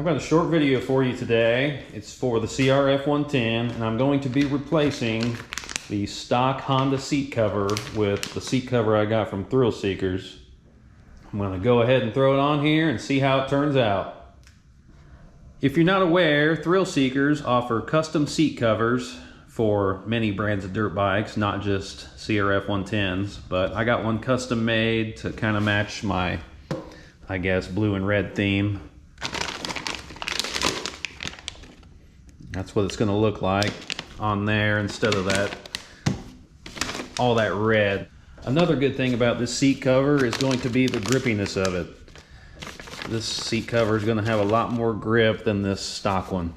I've got a short video for you today. It's for the CRF110, and I'm going to be replacing the stock Honda seat cover with the seat cover I got from Thrill Seekers. I'm going to go ahead and throw it on here and see how it turns out. If you're not aware, Thrill Seekers offer custom seat covers for many brands of dirt bikes, not just CRF110s, but I got one custom made to kind of match my, I guess, blue and red theme. That's what it's going to look like on there instead of that, all that red. Another good thing about this seat cover is going to be the grippiness of it. This seat cover is going to have a lot more grip than this stock one.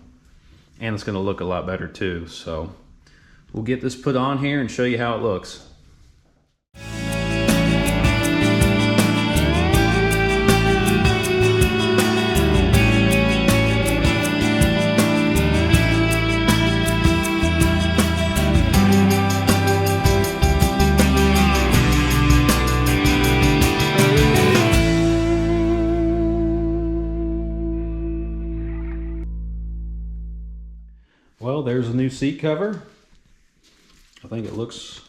And it's going to look a lot better too. So we'll get this put on here and show you how it looks. Well, there's a new seat cover. I think it looks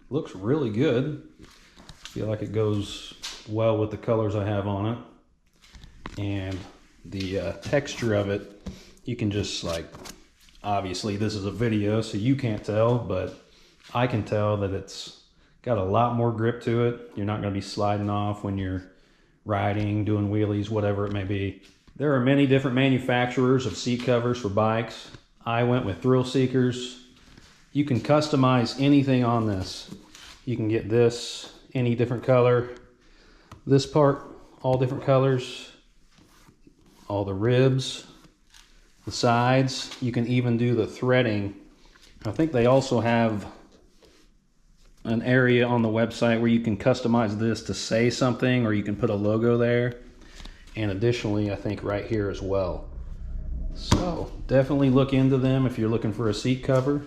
really good. I feel like it goes well with the colors I have on it. And the texture of it, you can just obviously this is a video so you can't tell, but I can tell that it's got a lot more grip to it. You're not going to be sliding off when you're riding, doing wheelies, whatever it may be. There are many different manufacturers of seat covers for bikes. I went with Thrill Seekers. You can customize anything on this. You can get this any different color. This part, all different colors. All the ribs, the sides. You can even do the threading. I think they also have an area on the website where you can customize this to say something, or you can put a logo there. And additionally, I think right here as well. So definitely look into them if you're looking for a seat cover.